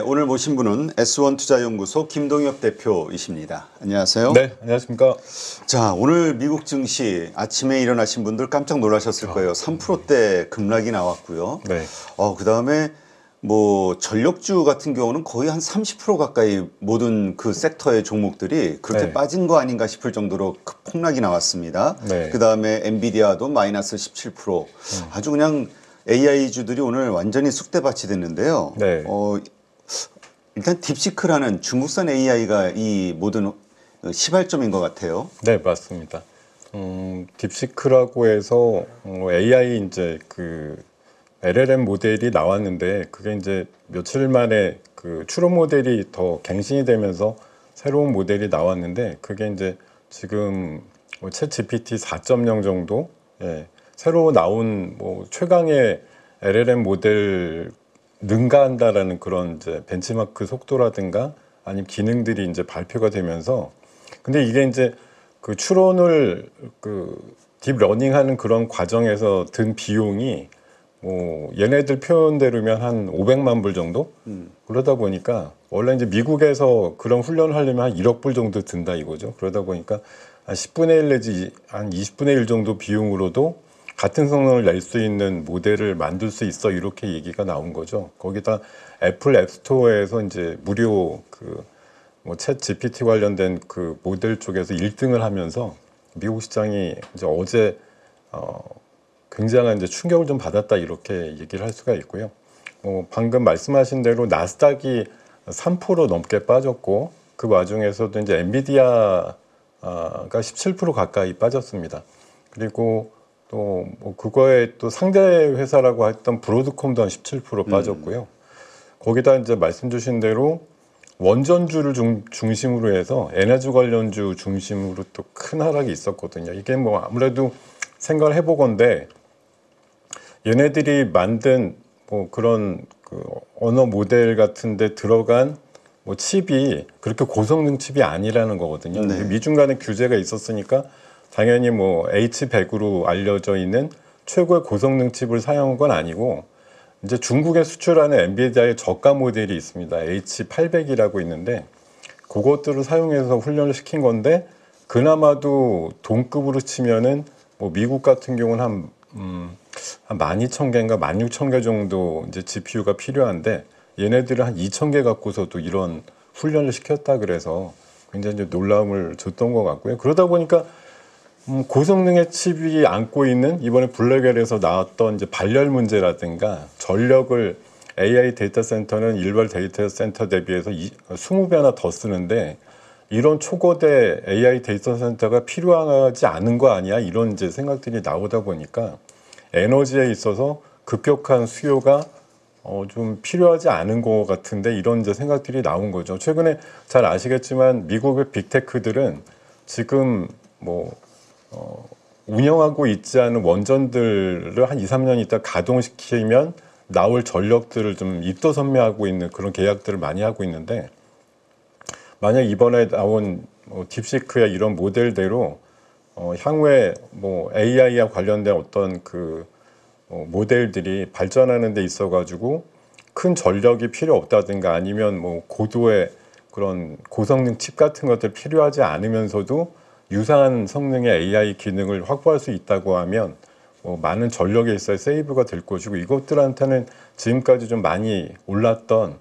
오늘 모신 분은 S1투자연구소 김동엽 대표이십니다. 안녕하세요. 네, 안녕하십니까. 자, 오늘 미국 증시 아침에 일어나신 분들 깜짝 놀라셨을 거예요. 3%대 급락이 나왔고요. 네. 그다음에 뭐 전력주 같은 경우는 거의 한 30% 가까이 모든 그 섹터의 종목들이 그렇게 네. 빠진 거 아닌가 싶을 정도로 폭락이 나왔습니다. 네. 그다음에 엔비디아도 마이너스 17%. 아주 그냥 AI주들이 오늘 완전히 쑥대밭이 됐는데요. 네. 일단 딥시크라는 중국산 AI가 이 모든 시발점인 것 같아요. 네, 맞습니다. 딥시크라고 해서 AI 이제 그 LLM 모델이 나왔는데 그게 이제 며칠 만에 그 추론 모델이 더 갱신이 되면서 새로운 모델이 나왔는데 그게 이제 지금 챗 GPT 4.0 정도 새로 나온 최강의 LLM 모델 능가한다라는 그런 이제 벤치마크 속도라든가 아니면 기능들이 이제 발표가 되면서 근데 이게 이제 그 추론을 그 딥러닝하는 그런 과정에서 든 비용이 얘네들 표현대로면 한 500만 불 정도? 그러다 보니까 원래 이제 미국에서 그런 훈련을 하려면 한 1억 불 정도 든다 이거죠. 그러다 보니까 한 10분의 1 내지 한 20분의 1 정도 비용으로도 같은 성능을 낼 수 있는 모델을 만들 수 있어 이렇게 얘기가 나온 거죠. 거기다 애플 앱스토어에서 이제 무료 그 챗 GPT 관련된 그 모델 쪽에서 1등을 하면서 미국 시장이 이제 어제 굉장한 이제 충격을 좀 받았다 이렇게 얘기를 할 수가 있고요. 방금 말씀하신 대로 나스닥이 3% 넘게 빠졌고 그 와중에서도 이제 엔비디아가 17% 가까이 빠졌습니다. 그리고 또 그거에 또 상대 회사라고 했던 브로드콤도 한 17% 빠졌고요. 거기다 이제 말씀 주신 대로 원전주를 중심으로 해서 에너지 관련주 중심으로 또 큰 하락이 있었거든요. 이게 아무래도 생각을 해보건데 얘네들이 만든 그런 그 언어 모델 같은데 들어간 칩이 그렇게 고성능 칩이 아니라는 거거든요. 네. 미중 간의 규제가 있었으니까 당연히 H100으로 알려져 있는 최고의 고성능 칩을 사용한 건 아니고 이제 중국에 수출하는 엔비디아의 저가 모델이 있습니다. H800이라고 있는데 그것들을 사용해서 훈련을 시킨 건데 그나마도 동급으로 치면은 미국 같은 경우는 한 12,000개인가 16,000개 정도 이제 GPU가 필요한데 얘네들은 한 2,000개 갖고서도 이런 훈련을 시켰다 그래서 굉장히 이제 놀라움을 줬던 것 같고요. 그러다 보니까 고성능의 칩이 안고 있는 이번에 블랙웰에서 나왔던 이제 발열 문제라든가 전력을 AI 데이터 센터는 일반 데이터 센터 대비해서 20배나 더 쓰는데 이런 초거대 AI 데이터 센터가 필요하지 않은 거 아니야? 이런 이제 생각들이 나오다 보니까 에너지에 있어서 급격한 수요가 좀 필요하지 않은 것 같은데 이런 이제 생각들이 나온 거죠. 최근에 잘 아시겠지만 미국의 빅테크들은 지금 운영하고 있지 않은 원전들을 한 2, 3년 있다 가동시키면 나올 전력들을 좀 입도선매하고 있는 그런 계약들을 많이 하고 있는데 만약 이번에 나온 딥시크야 이런 모델대로 향후에 AI와 관련된 어떤 그 모델들이 발전하는 데 있어 가지고 큰 전력이 필요 없다든가 아니면 고도의 그런 고성능 칩 같은 것들 필요하지 않으면서도 유사한 성능의 AI 기능을 확보할 수 있다고 하면 많은 전력에 있어야 세이브가 될 것이고 이것들한테는 지금까지 좀 많이 올랐던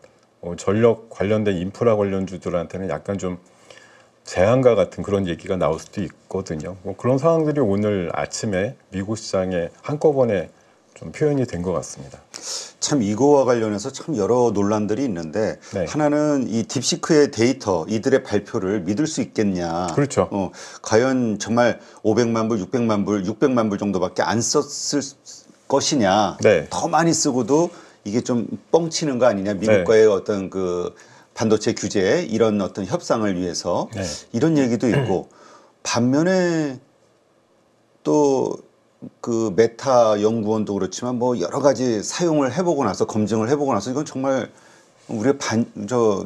전력 관련된 인프라 관련주들한테는 약간 좀 재앙과 같은 그런 얘기가 나올 수도 있거든요. 그런 상황들이 오늘 아침에 미국 시장에 한꺼번에 좀 표현이 된 것 같습니다. 참 이거와 관련해서 참 여러 논란들이 있는데 네. 하나는 이 딥시크의 데이터 이들의 발표를 믿을 수 있겠냐. 그렇죠. 과연 정말 500만 불, 600만 불, 600만 불 정도밖에 안 썼을 것이냐. 네. 더 많이 쓰고도 이게 좀 뻥치는 거 아니냐. 미국과의 어떤 그 반도체 규제 이런 어떤 협상을 위해서 이런 얘기도 있고 반면에 또 그 메타 연구원도 그렇지만 여러 가지 사용을 해보고 나서 검증을 해보고 나서 이건 정말 우리가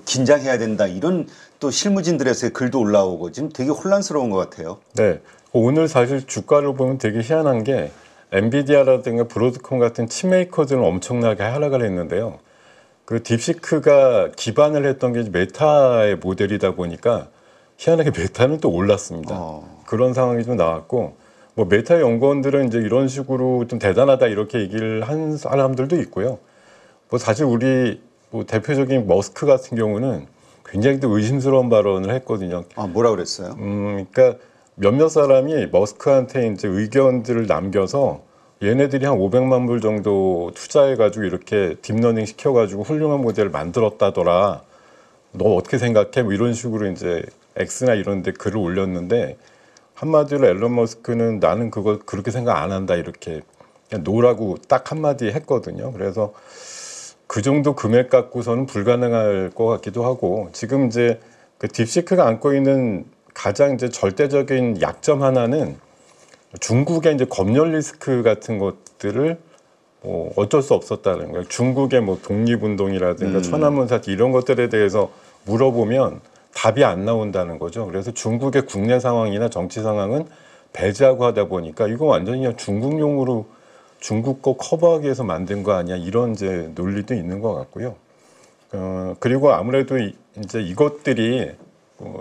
긴장해야 된다 이런 또 실무진들에서의 글도 올라오고 지금 되게 혼란스러운 것 같아요. 네, 오늘 사실 주가를 보면 되게 희한한 게 엔비디아라든가 브로드콤 같은 칩메이커들은 엄청나게 하락을 했는데요. 그 딥시크가 기반을 했던 게 메타의 모델이다 보니까 희한하게 메타는 또 올랐습니다. 그런 상황이 좀 나왔고, 뭐 메타 연구원들은 이제 이런 식으로 좀 대단하다 이렇게 얘기를 한 사람들도 있고요. 뭐 사실 우리 뭐 대표적인 머스크 같은 경우는 굉장히 또 의심스러운 발언을 했거든요. 뭐라 그랬어요? 그러니까 몇몇 사람이 머스크한테 이제 의견들을 남겨서 얘네들이 한 500만 불 정도 투자해가지고 이렇게 딥러닝 시켜가지고 훌륭한 모델을 만들었다더라. 너 어떻게 생각해? 뭐 이런 식으로 이제 X나 이런 데 글을 올렸는데, 한마디로 앨런 머스크는 나는 그거 그렇게 생각 안 한다 이렇게 그냥 노라고 딱 한마디 했거든요. 그래서 그 정도 금액 갖고서는 불가능할 것 같기도 하고, 지금 이제 그 딥시크가 안고 있는 가장 이제 절대적인 약점 하나는 중국의 이제 검열 리스크 같은 것들을 뭐 어쩔 수 없었다는 거예요. 중국의 뭐 독립운동이라든가 천안문 사태 이런 것들에 대해서 물어보면 답이 안 나온다는 거죠. 그래서 중국의 국내 상황이나 정치 상황은 배제하고 하다 보니까 이거 완전히 그냥 중국용으로 중국 거 커버하기 위해서 만든 거 아니야, 이런 이제 논리도 있는 것 같고요. 그리고 아무래도 이제 이것들이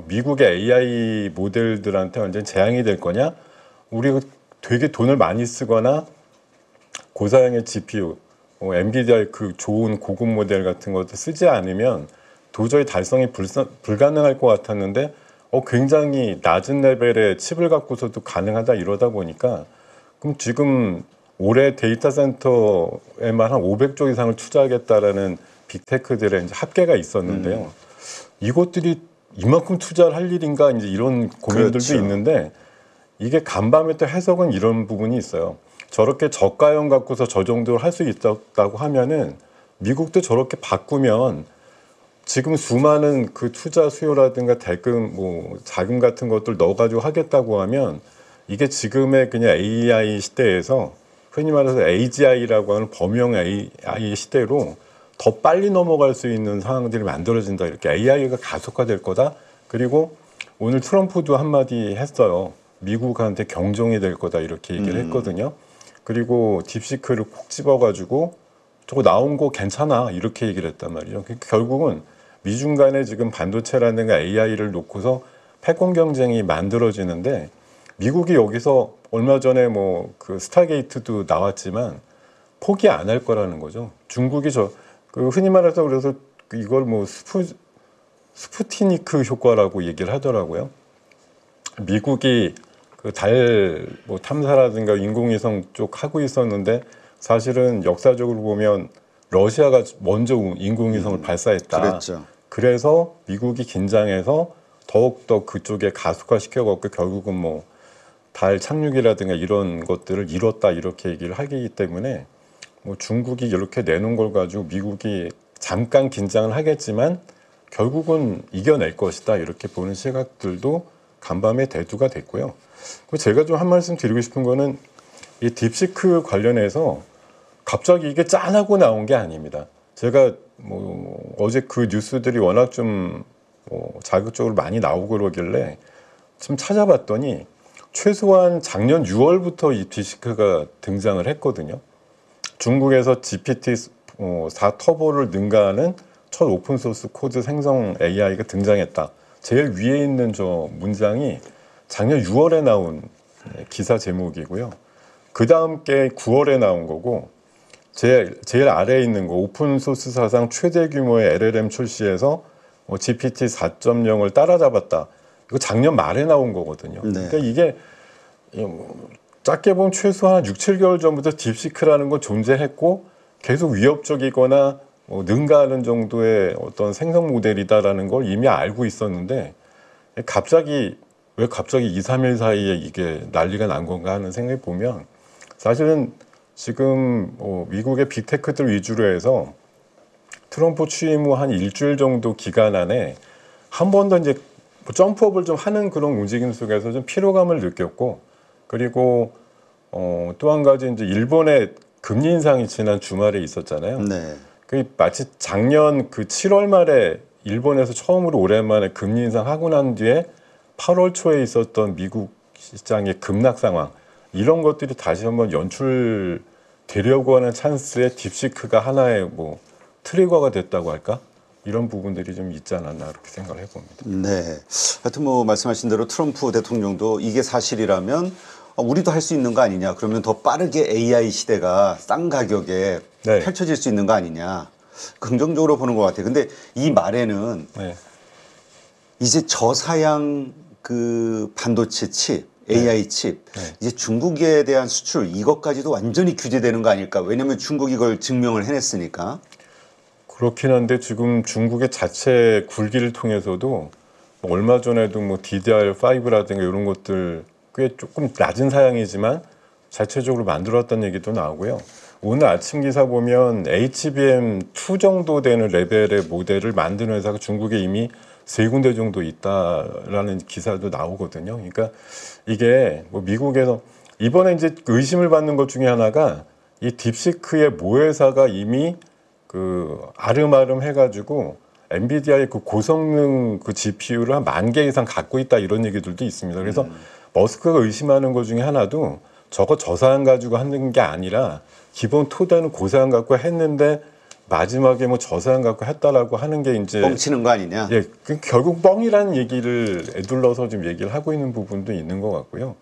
미국의 AI 모델들한테 완전 재앙이 될 거냐? 우리가 되게 돈을 많이 쓰거나 고사양의 GPU, 엔비디아의 그 좋은 고급 모델 같은 것도 쓰지 않으면 도저히 달성이 불가능할 것 같았는데 굉장히 낮은 레벨의 칩을 갖고서도 가능하다 이러다 보니까, 그럼 지금 올해 데이터 센터에만 한 500조 이상을 투자하겠다라는 빅테크들의 이제 합계가 있었는데요. 이것들이 이만큼 투자를 할 일인가 이제 이런 고민들도 그렇죠. 있는데, 이게 간밤에 또 해석은 이런 부분이 있어요. 저렇게 저가형 갖고서 저 정도를 할 수 있다고 하면은 미국도 저렇게 바꾸면 지금 수많은 그 투자 수요라든가 대금 뭐 자금 같은 것들 넣어가지고 하겠다고 하면 이게 지금의 그냥 AI 시대에서 흔히 말해서 AGI라고 하는 범용 AI 시대로 더 빨리 넘어갈 수 있는 상황들이 만들어진다. 이렇게 AI가 가속화될 거다. 그리고 오늘 트럼프도 한마디 했어요. 미국한테 경종이 될 거다 이렇게 얘기를 했거든요. 그리고 딥시크를 콕 집어가지고 저거 나온 거 괜찮아 이렇게 얘기를 했단 말이에요. 결국은 미중 간에 지금 반도체라든가 AI를 놓고서 패권 경쟁이 만들어지는데, 미국이 여기서 얼마 전에 뭐 그 스타게이트도 나왔지만 포기 안 할 거라는 거죠. 중국이 그 흔히 말해서 그래서 이걸 뭐 스푸트니크 효과라고 얘기를 하더라고요. 미국이 그 달 뭐 탐사라든가 인공위성 쪽 하고 있었는데, 사실은 역사적으로 보면 러시아가 먼저 인공위성을 발사했다. 그랬죠. 그래서 미국이 긴장해서 더욱더 그쪽에 가속화시켜갖고 결국은 뭐 달 착륙이라든가 이런 것들을 이뤘다 이렇게 얘기를 하기 때문에, 뭐 중국이 이렇게 내놓은 걸 가지고 미국이 잠깐 긴장을 하겠지만 결국은 이겨낼 것이다 이렇게 보는 시각들도 간밤에 대두가 됐고요. 제가 좀 한 말씀 드리고 싶은 거는, 이 딥시크 관련해서 갑자기 이게 짠하고 나온 게 아닙니다. 제가 뭐 어제 그 뉴스들이 워낙 좀 자극적으로 많이 나오고 그러길래 좀 찾아봤더니 최소한 작년 6월부터 이 딥시크가 등장을 했거든요. 중국에서 GPT-4 터보를 능가하는 첫 오픈소스 코드 생성 AI가 등장했다. 제일 위에 있는 저 문장이 작년 6월에 나온 기사 제목이고요. 그 다음 게 9월에 나온 거고, 제일 아래에 있는 거 오픈소스 사상 최대 규모의 LLM 출시해서 GPT 4.0을 따라잡았다. 이거 작년 말에 나온 거거든요. 네. 그러니까 이게 짧게 보면 최소한 6, 7개월 전부터 딥시크라는 건 존재했고 계속 위협적이거나 능가하는 정도의 어떤 생성 모델이다라는 걸 이미 알고 있었는데, 왜 갑자기 2, 3일 사이에 이게 난리가 난 건가 하는 생각을 보면, 사실은 지금 미국의 빅테크들 위주로 해서 트럼프 취임 후 한 일주일 정도 기간 안에 한 번 더 이제 점프업을 좀 하는 그런 움직임 속에서 좀 피로감을 느꼈고, 그리고 또 한 가지 이제 일본의 금리 인상이 지난 주말에 있었잖아요. 네. 그 마치 작년 그 7월 말에 일본에서 처음으로 오랜만에 금리 인상하고 난 뒤에 8월 초에 있었던 미국 시장의 급락 상황, 이런 것들이 다시 한번 연출되려고 하는 찬스에 딥시크가 하나의 뭐 트리거가 됐다고 할까? 이런 부분들이 좀 있지 않았나 이렇게 생각을 해봅니다. 네. 하여튼 뭐 말씀하신 대로 트럼프 대통령도 이게 사실이라면 우리도 할 수 있는 거 아니냐. 그러면 더 빠르게 AI 시대가 싼 가격에 네. 펼쳐질 수 있는 거 아니냐. 긍정적으로 보는 것 같아요. 근데 이 말에는 네. 이제 저사양 그 반도체 칩, AI 칩, 네. 이제 중국에 대한 수출 이것까지도 완전히 규제되는 거 아닐까? 왜냐하면 중국이 이걸 증명을 해냈으니까. 그렇긴 한데 지금 중국의 자체 굴기를 통해서도 뭐 얼마 전에도 뭐 DDR5라든가 이런 것들 꽤 조금 낮은 사양이지만 자체적으로 만들었다는 얘기도 나오고요. 오늘 아침 기사 보면 HBM2 정도 되는 레벨의 모델을 만드는 회사가 중국에 이미 3군데 정도 있다라는 기사도 나오거든요. 그러니까 이게 뭐 미국에서 이번에 이제 의심을 받는 것 중에 하나가 이 딥시크의 모회사가 이미 그 아름아름 해가지고 엔비디아의 그 고성능 그 GPU를 한 10,000개 이상 갖고 있다 이런 얘기들도 있습니다. 그래서 머스크가 의심하는 것 중에 하나도 저거 저사양 가지고 하는 게 아니라 기본 토대는 고사양 갖고 했는데 마지막에 뭐 저사양 갖고 했다라고 하는 게 이제 뻥치는 거 아니냐? 예, 결국 뻥이라는 얘기를 애둘러서 좀 얘기를 하고 있는 부분도 있는 것 같고요.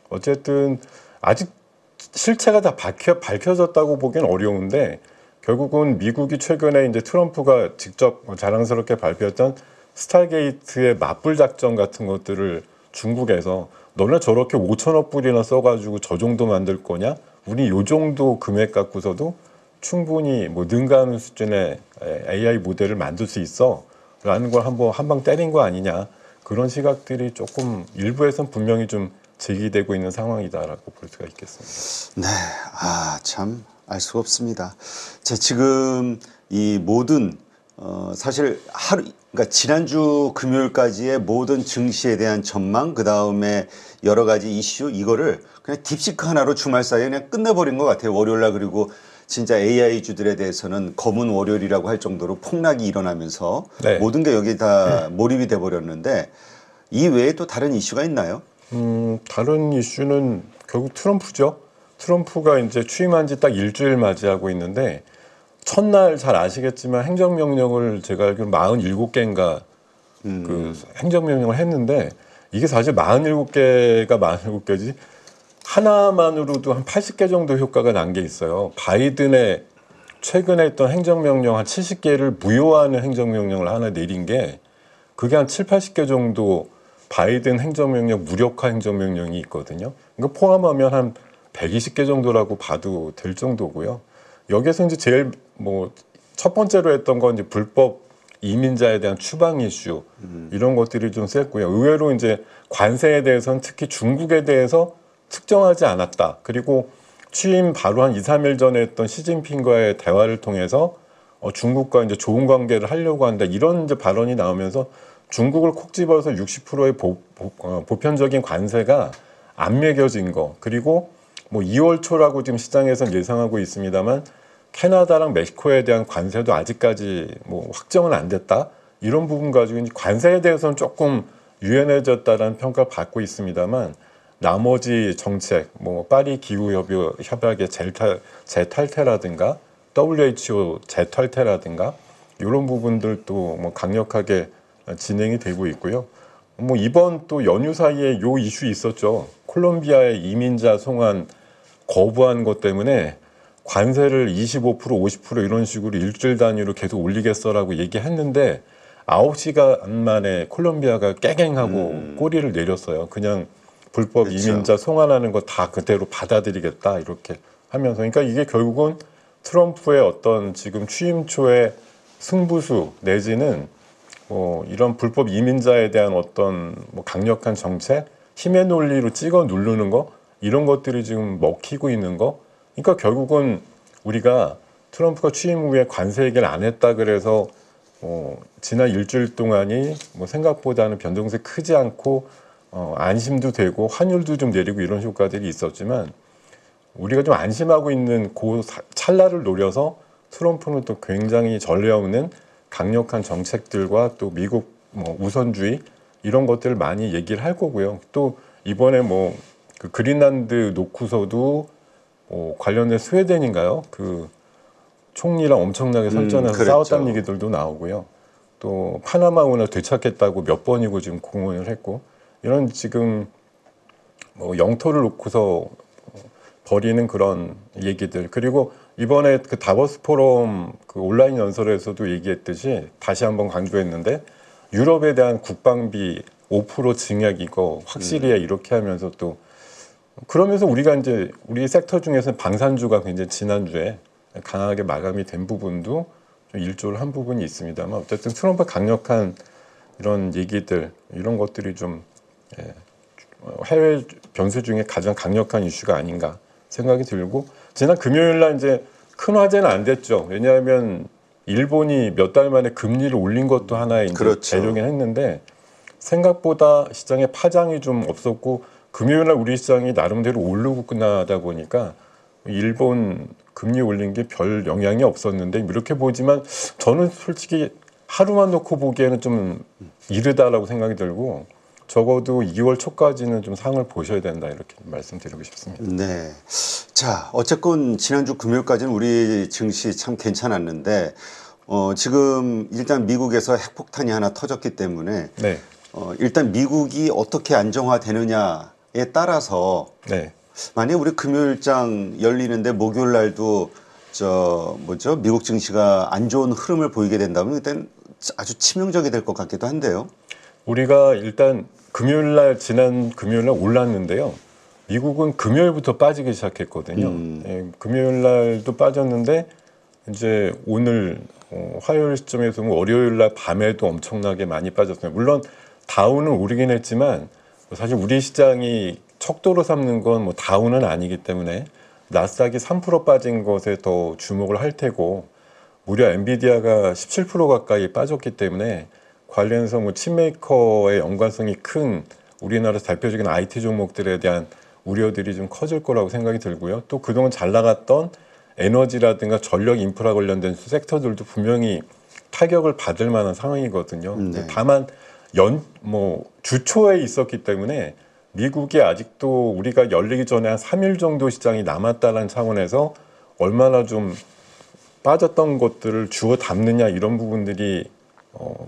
어쨌든 아직 실체가 다 밝혀졌다고 보기는 어려운데 결국은 미국이 최근에 이제 트럼프가 직접 자랑스럽게 발표했던 스타게이트의 맞불 작전 같은 것들을 중국에서 너네 저렇게 5천억 불이나 써가지고 저 정도 만들 거냐? 우리 요 정도 금액 갖고서도 충분히 뭐 능가하는 수준의 AI 모델을 만들 수 있어 라는 걸 한번 한 방 때린 거 아니냐 그런 시각들이 조금 일부에선 분명히 좀 제기되고 있는 상황이다라고 볼 수가 있겠습니다. 네, 참 알 수가 없습니다. 자, 지금 이 모든 사실 그러니까 지난주 금요일까지의 모든 증시에 대한 전망, 그 다음에 여러 가지 이슈 이거를 그냥 딥시크 하나로 주말 사이에 그냥 끝내버린 것 같아요. 월요일날. 그리고 진짜 AI주들에 대해서는 검은 월요일이라고 할 정도로 폭락이 일어나면서 네. 모든 게 여기 다 몰입이 돼버렸는데 이 외에 또 다른 이슈가 있나요? 다른 이슈는 결국 트럼프죠. 트럼프가 이제 취임한 지 딱 일주일 맞이하고 있는데 첫날 잘 아시겠지만 행정명령을 제가 알기로 47개인가 그 행정명령을 했는데 이게 사실 47개가 47개지 하나만으로도 한 80개 정도 효과가 난 게 있어요. 바이든의 최근에 했던 행정명령 한 70개를 무효화하는 행정명령을 하나 내린 게 그게 한 7, 80개 정도 바이든 행정명령 무력화 행정명령이 있거든요. 이거 포함하면 한 120개 정도라고 봐도 될 정도고요. 여기서 이제 제일 뭐 첫 번째로 했던 건 이제 불법 이민자에 대한 추방 이슈 이런 것들이 좀 셌고요. 의외로 이제 관세에 대해서는 특히 중국에 대해서 특정하지 않았다. 그리고 취임 바로 한 2, 3일 전에 했던 시진핑과의 대화를 통해서 중국과 이제 좋은 관계를 하려고 한다. 이런 이제 발언이 나오면서 중국을 콕 집어서 60%의 보편적인 관세가 안 매겨진 거. 그리고 뭐 2월 초라고 지금 시장에서는 예상하고 있습니다만 캐나다랑 멕시코에 대한 관세도 아직까지 뭐 확정은 안 됐다. 이런 부분 가지고 관세에 대해서는 조금 유연해졌다라는 평가를 받고 있습니다만 나머지 정책, 뭐 파리 기후 협약의 재탈퇴라든가 WHO 재탈퇴라든가 이런 부분들도 뭐 강력하게 진행이 되고 있고요. 뭐 이번 또 연휴 사이에 요 이슈 있었죠. 콜롬비아의 이민자 송환 거부한 것 때문에 관세를 25%, 50% 이런 식으로 일주일 단위로 계속 올리겠어라고 얘기했는데 9시간 만에 콜롬비아가 깨갱하고 꼬리를 내렸어요. 그냥 불법 그렇죠. 이민자 송환하는 거 다 그대로 받아들이겠다 이렇게 하면서 그러니까 이게 결국은 트럼프의 어떤 지금 취임 초의 승부수 내지는 이런 불법 이민자에 대한 어떤 뭐 강력한 정책, 힘의 논리로 찍어 누르는 거 이런 것들이 지금 먹히고 있는 거. 그러니까 결국은 우리가 트럼프가 취임 후에 관세 얘기를 안 했다 그래서 지난 일주일 동안이 뭐 생각보다는 변동세 크지 않고 안심도 되고 환율도 좀 내리고 이런 효과들이 있었지만 우리가 좀 안심하고 있는 그 찰나를 노려서 트럼프는 또 굉장히 전례 없는 강력한 정책들과 또 미국 뭐 우선주의 이런 것들을 많이 얘기를 할 거고요. 또 이번에 뭐 그 그린란드 놓고서도 관련된 스웨덴인가요? 그 총리랑 엄청나게 설전해서 그랬죠. 싸웠다는 얘기들도 나오고요. 또 파나마 운을 되찾겠다고 몇 번이고 지금 공언을 했고 이런 지금 뭐 영토를 놓고서 벌이는 그런 얘기들 그리고 이번에 그 다보스 포럼 그 온라인 연설에서도 얘기했듯이 다시 한번 강조했는데 유럽에 대한 국방비 5% 증액 이거 확실히 해 이렇게 하면서 또 그러면서 우리가 이제 우리 섹터 중에서 방산주가 굉장히 지난주에 강하게 마감이 된 부분도 좀 일조를 한 부분이 있습니다만 어쨌든 트럼프 강력한 이런 얘기들 이런 것들이 좀 해외 변수 중에 가장 강력한 이슈가 아닌가 생각이 들고 지난 금요일 날 이제 큰 화제는 안 됐죠. 왜냐하면 일본이 몇 달 만에 금리를 올린 것도 하나의 이제 그렇죠. 재료긴 했는데 생각보다 시장에 파장이 좀 없었고 금요일 날 우리 시장이 나름대로 오르고 끝나다 보니까 일본 금리 올린 게 별 영향이 없었는데 이렇게 보지만 저는 솔직히 하루만 놓고 보기에는 좀 이르다라고 생각이 들고 적어도 2월 초까지는 좀 상을 보셔야 된다 이렇게 말씀드리고 싶습니다. 네. 자, 어쨌건 지난주 금요일까지는 우리 증시 참 괜찮았는데 지금 일단 미국에서 핵폭탄이 하나 터졌기 때문에 네. 일단 미국이 어떻게 안정화되느냐에 따라서 네. 만약 우리 금요일장 열리는데 목요일 날도 미국 증시가 안 좋은 흐름을 보이게 된다면 그때는 아주 치명적이 될 것 같기도 한데요. 우리가 일단 금요일 날 지난 금요일 날 올랐는데요. 미국은 금요일부터 빠지기 시작했거든요. 예, 금요일 날도 빠졌는데 이제 오늘 화요일 시점에서 월요일 날 밤에도 엄청나게 많이 빠졌어요. 물론 다우는 오르긴 했지만 사실 우리 시장이 척도로 삼는 건 뭐 다우는 아니기 때문에 나스닥이 3% 빠진 것에 더 주목을 할 테고 무려 엔비디아가 17% 가까이 빠졌기 때문에 관련해서 뭐 칩메이커의 연관성이 큰 우리나라 대표적인 IT 종목들에 대한 우려들이 좀 커질 거라고 생각이 들고요. 또 그동안 잘 나갔던 에너지라든가 전력 인프라 관련된 섹터들도 분명히 타격을 받을 만한 상황이거든요. 네. 다만 주초에 있었기 때문에 미국이 아직도 우리가 열리기 전에 한 3일 정도 시장이 남았다는 차원에서 얼마나 좀 빠졌던 것들을 주워 담느냐 이런 부분들이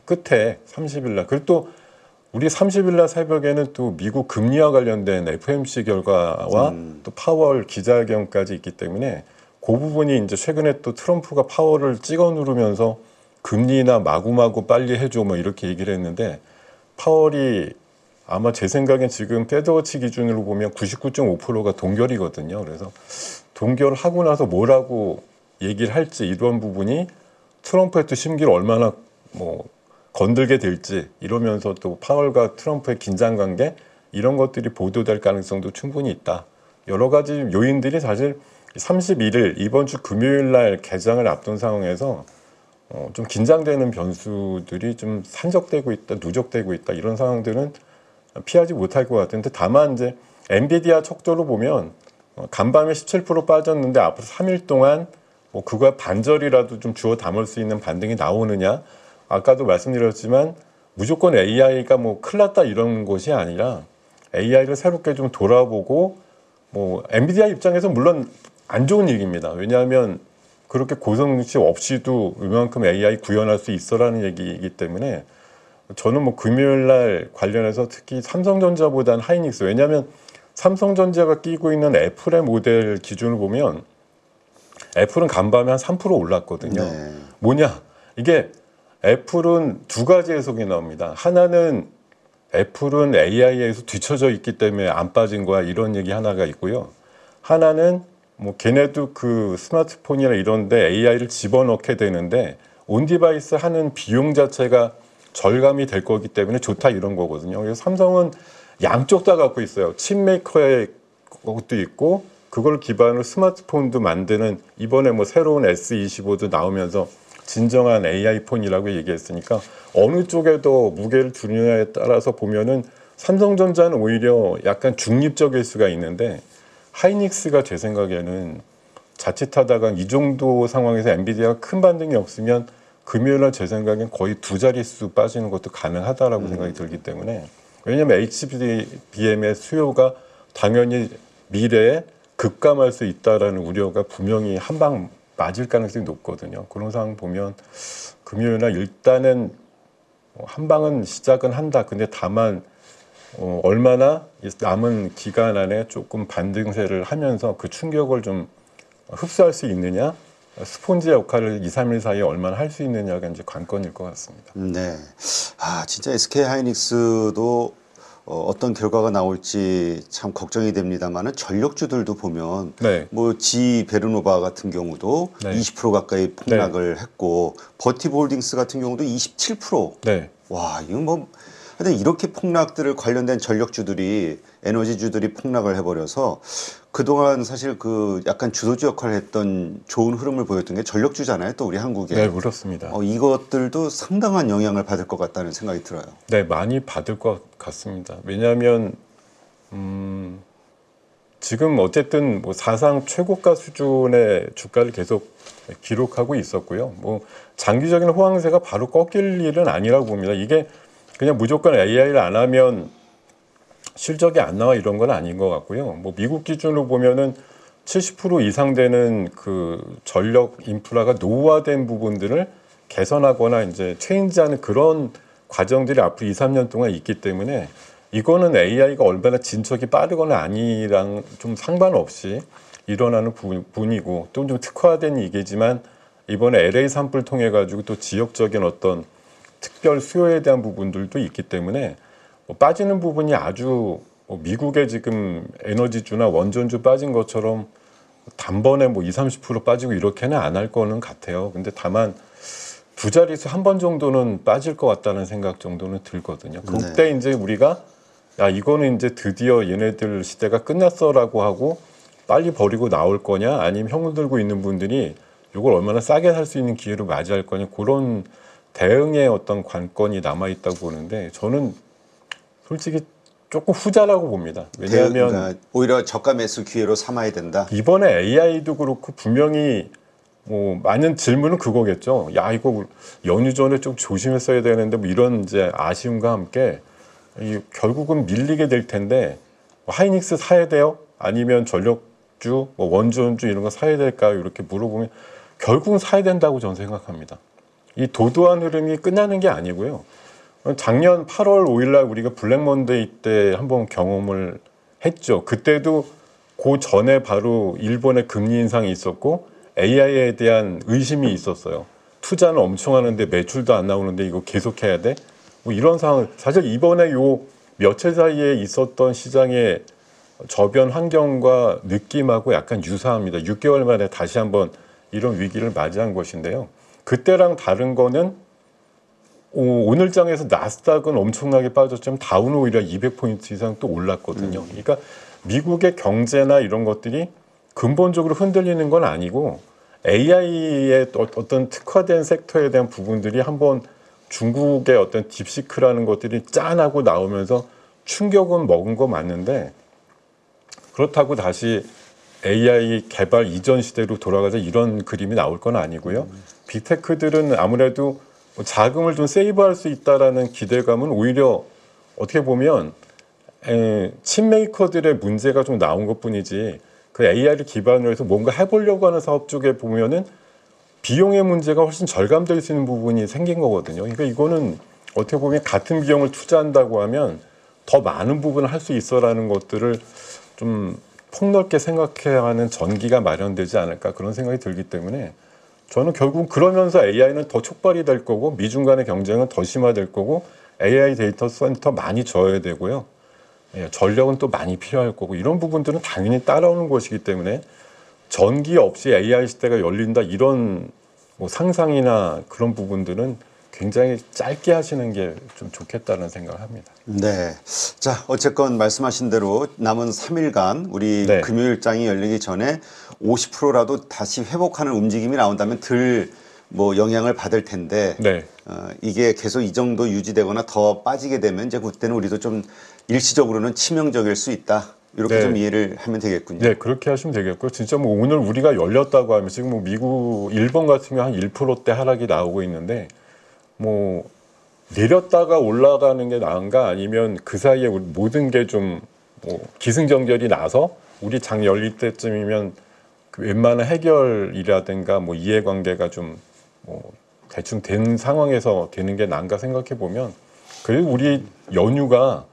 끝에 30일 날 그리고 또 우리 30일 날 새벽에는 또 미국 금리와 관련된 FOMC 결과와 또 파월 기자회견까지 있기 때문에 그 부분이 이제 최근에 또 트럼프가 파월을 찍어 누르면서 금리나 마구마구 빨리 해줘 뭐 이렇게 얘기를 했는데 파월이 아마 제 생각엔 지금 패드워치 기준으로 보면 99.5%가 동결이거든요. 그래서 동결하고 나서 뭐라고 얘기를 할지 이런 부분이 트럼프의 또 심기를 얼마나 건들게 될지 이러면서 또 파월과 트럼프의 긴장 관계 이런 것들이 보도될 가능성도 충분히 있다. 여러 가지 요인들이 사실 31일 이번 주 금요일 날 개장을 앞둔 상황에서 좀 긴장되는 변수들이 좀 산적되고 있다, 누적되고 있다 이런 상황들은 피하지 못할 것 같은데 다만 이제 엔비디아 척도로 보면 간밤에 17% 빠졌는데 앞으로 3일 동안 그거에 반절이라도 좀 주워 담을 수 있는 반등이 나오느냐 아까도 말씀드렸지만 무조건 AI가 큰일 났다 이런 것이 아니라 AI를 새롭게 좀 돌아보고 엔비디아 입장에서 물론 안 좋은 얘기입니다. 왜냐하면 그렇게 고성능 칩 없이도 이만큼 AI 구현할 수 있어라는 얘기이기 때문에 저는 금요일 날 관련해서 특히 삼성전자보다는 하이닉스 왜냐하면 삼성전자가 끼고 있는 애플의 모델 기준을 보면 애플은 간밤에 한 3% 올랐거든요. 네. 뭐냐 이게 애플은 두 가지 해석이 나옵니다. 하나는 애플은 AI에서 뒤처져 있기 때문에 안 빠진 거야 이런 얘기 하나가 있고요. 하나는 걔네도 그 스마트폰이나 이런데 AI를 집어넣게 되는데 온디바이스 하는 비용 자체가 절감이 될 거기 때문에 좋다 이런 거거든요. 그래서 삼성은 양쪽 다 갖고 있어요. 칩메이커의 것도 있고 그걸 기반으로 스마트폰도 만드는 이번에 새로운 S25도 나오면서 진정한 AI 폰이라고 얘기했으니까 어느 쪽에 더 무게를 두느냐에 따라서 보면은 삼성전자는 오히려 약간 중립적일 수가 있는데 하이닉스가 제 생각에는 자칫하다가 이 정도 상황에서 엔비디아가 큰 반등이 없으면 금요일날 제 생각엔 거의 두 자릿수 빠지는 것도 가능하다라고 생각이 들기 때문에 왜냐하면 HBM의 수요가 당연히 미래에 급감할 수 있다라는 우려가 분명히 한방 맞을 가능성이 높거든요. 그런 상황 보면 금요일날 일단은 한 방은 시작은 한다. 근데 다만 얼마나 남은 기간 안에 조금 반등세를 하면서 그 충격을 좀 흡수할 수 있느냐, 스폰지 역할을 2, 3일 사이에 얼마나 할 수 있느냐가 이제 관건일 것 같습니다. 네. 아, 진짜 SK 하이닉스도 어떤 결과가 나올지 참 걱정이 됩니다만은 전력주들도 보면 네. 뭐 지 베르노바 같은 경우도 네. 20% 가까이 폭락을 했고 버티브 홀딩스 같은 경우도 27%. 네. 와, 이건 뭐 근데 이렇게 폭락들을 관련된 전력주들이 에너지주들이 폭락을 해버려서 그동안 사실 그 약간 주도주 역할을 했던 좋은 흐름을 보였던 게 전력주잖아요. 또 우리 한국에. 네, 그렇습니다. 이것들도 상당한 영향을 받을 것 같다는 생각이 들어요. 네, 많이 받을 것 같습니다. 왜냐하면 지금 어쨌든 뭐 사상 최고가 수준의 주가를 계속 기록하고 있었고요. 뭐 장기적인 호황세가 바로 꺾일 일은 아니라고 봅니다. 이게 그냥 무조건 AI를 안 하면 실적이 안 나와 이런 건 아닌 것 같고요. 뭐 미국 기준으로 보면은 70% 이상 되는 그 전력 인프라가 노후화된 부분들을 개선하거나 이제 체인지하는 그런 과정들이 앞으로 2, 3년 동안 있기 때문에 이거는 AI가 얼마나 진척이 빠르거나 아니랑 좀 상관없이 일어나는 부분이고 또 좀 특화된 얘기지만 이번에 LA 산불 통해 가지고 또 지역적인 어떤 특별 수요에 대한 부분들도 있기 때문에 빠지는 부분이 아주 미국의 지금 에너지주나 원전주 빠진 것처럼 단번에 뭐 20, 30% 빠지고 이렇게는 안 할 거는 같아요. 근데 다만 두 자릿수 한 번 정도는 빠질 것 같다는 생각 정도는 들거든요. 그때 이제 우리가 야 이거는 이제 드디어 얘네들 시대가 끝났어라고 하고 빨리 버리고 나올 거냐 아니면 형을 들고 있는 분들이 이걸 얼마나 싸게 살 수 있는 기회를 맞이할 거냐 그런 대응의 어떤 관건이 남아 있다고 보는데 저는 솔직히 조금 후자라고 봅니다. 왜냐하면 그러니까 오히려 저가 매수 기회로 삼아야 된다. 이번에 AI도 그렇고 분명히 뭐 많은 질문은 그거겠죠. 야 이거 연휴 전에 좀 조심했어야 되는데 뭐 이런 이제 아쉬움과 함께 결국은 밀리게 될 텐데 뭐 하이닉스 사야 돼요? 아니면 전력주, 뭐 원전주 이런 거 사야 될까요? 이렇게 물어보면 결국은 사야 된다고 저는 생각합니다. 이 도도한 흐름이 끝나는 게 아니고요. 작년 8월 5일 날 우리가 블랙 먼데이 때 한번 경험을 했죠. 그때도 그 전에 바로 일본의 금리 인상이 있었고 AI에 대한 의심이 있었어요. 투자는 엄청 하는데 매출도 안 나오는데 이거 계속해야 돼? 뭐 이런 상황. 사실 이번에 요 며칠 사이에 있었던 시장의 저변 환경과 느낌하고 약간 유사합니다. 6개월 만에 다시 한번 이런 위기를 맞이한 것인데요. 그때랑 다른 거는 오늘 장에서 나스닥은 엄청나게 빠졌지만 다우는 오히려 200포인트 이상 또 올랐거든요. 그러니까 미국의 경제나 이런 것들이 근본적으로 흔들리는 건 아니고 AI의 어떤 특화된 섹터에 대한 부분들이 한번 중국의 어떤 딥시크라는 것들이 짠하고 나오면서 충격은 먹은 거 맞는데 그렇다고 다시 AI 개발 이전 시대로 돌아가자 이런 그림이 나올 건 아니고요. 빅테크들은 아무래도 자금을 좀 세이브할 수 있다라는 기대감은 오히려 어떻게 보면 칩메이커들의 문제가 좀 나온 것뿐이지 그 AI를 기반으로 해서 뭔가 해보려고 하는 사업 쪽에 보면은 비용의 문제가 훨씬 절감될 수 있는 부분이 생긴 거거든요. 그러니까 이거는 어떻게 보면 같은 비용을 투자한다고 하면 더 많은 부분을 할 수 있어라는 것들을 좀 폭넓게 생각해야 하는 전기가 마련되지 않을까 그런 생각이 들기 때문에 저는 결국 그러면서 AI는 더 촉발이 될 거고 미중 간의 경쟁은 더 심화될 거고 AI 데이터 센터 많이 져야 되고요. 전력은 또 많이 필요할 거고 이런 부분들은 당연히 따라오는 것이기 때문에 전기 없이 AI 시대가 열린다 이런 뭐 상상이나 그런 부분들은 굉장히 짧게 하시는 게 좀 좋겠다는 생각을 합니다. 네. 자, 어쨌건 말씀하신 대로 남은 3일간 우리 네. 금요일장이 열리기 전에 50%라도 다시 회복하는 움직임이 나온다면 덜 뭐 영향을 받을 텐데 네. 이게 계속 이 정도 유지되거나 더 빠지게 되면 이제 그때는 우리도 좀 일시적으로는 치명적일 수 있다. 이렇게 네. 좀 이해를 하면 되겠군요. 네, 그렇게 하시면 되겠고요. 진짜 뭐 오늘 우리가 열렸다고 하면 지금 뭐 미국, 일본 같은 경우 한 1%대 하락이 나오고 있는데 뭐 내렸다가 올라가는 게 나은가 아니면 그 사이에 모든 게 좀 뭐 기승전결이 나서 우리 장 열릴 때쯤이면 그 웬만한 해결이라든가 뭐 이해관계가 좀 뭐 대충 된 상황에서 되는 게 나은가 생각해 보면 그래도 우리 연휴가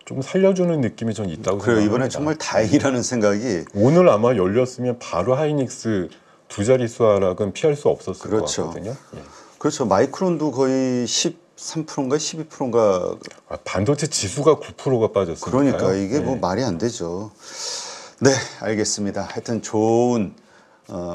좀 살려주는 느낌이 좀 있다고 그래요. 생각합니다. 이번에 정말 다행이라는 생각이. 오늘 아마 열렸으면 바로 하이닉스 두 자릿수 하락은 피할 수 없었을 그렇죠. 것 같거든요. 예. 그렇죠. 마이크론도 거의 13%인가 12%인가. 반도체 지수가 9%가 빠졌으니까요. 그러니까 이게 뭐 말이 안 되죠. 네, 알겠습니다. 하여튼 좋은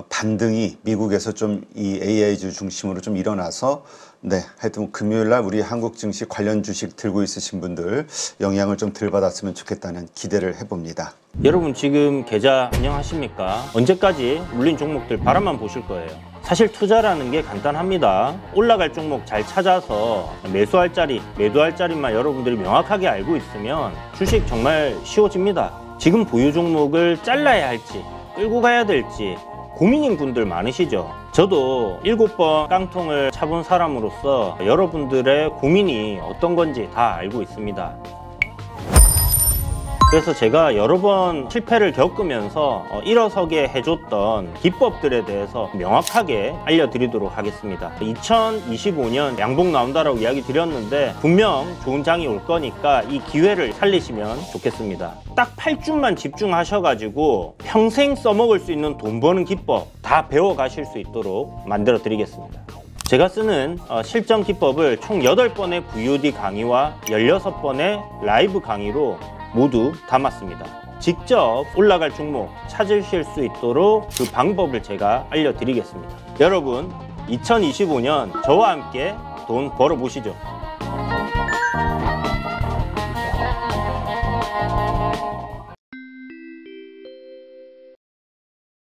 반등이 미국에서 좀 이 AI주 중심으로 좀 일어나서 네, 하여튼 금요일 날 우리 한국 증시 관련 주식 들고 있으신 분들 영향을 좀 덜 받았으면 좋겠다는 기대를 해봅니다. 여러분 지금 계좌 안녕하십니까? 언제까지 물린 종목들 바라만 보실 거예요. 사실 투자라는 게 간단합니다. 올라갈 종목 잘 찾아서 매수할 자리, 매도할 자리만 여러분들이 명확하게 알고 있으면 주식 정말 쉬워집니다. 지금 보유 종목을 잘라야 할지 끌고 가야 될지 고민인 분들 많으시죠? 저도 7번 깡통을 차본 사람으로서 여러분들의 고민이 어떤 건지 다 알고 있습니다. 그래서 제가 여러 번 실패를 겪으면서 일어서게 해줬던 기법들에 대해서 명확하게 알려드리도록 하겠습니다. 2025년 양봉 나온다라고 이야기 드렸는데 분명 좋은 장이 올 거니까 이 기회를 살리시면 좋겠습니다. 딱 8주만 집중하셔가지고 평생 써먹을 수 있는 돈 버는 기법 다 배워가실 수 있도록 만들어 드리겠습니다. 제가 쓰는 실전 기법을 총 8번의 VOD 강의와 16번의 라이브 강의로 모두 담았습니다. 직접 올라갈 종목 찾으실 수 있도록 그 방법을 제가 알려드리겠습니다. 여러분 2025년 저와 함께 돈 벌어보시죠.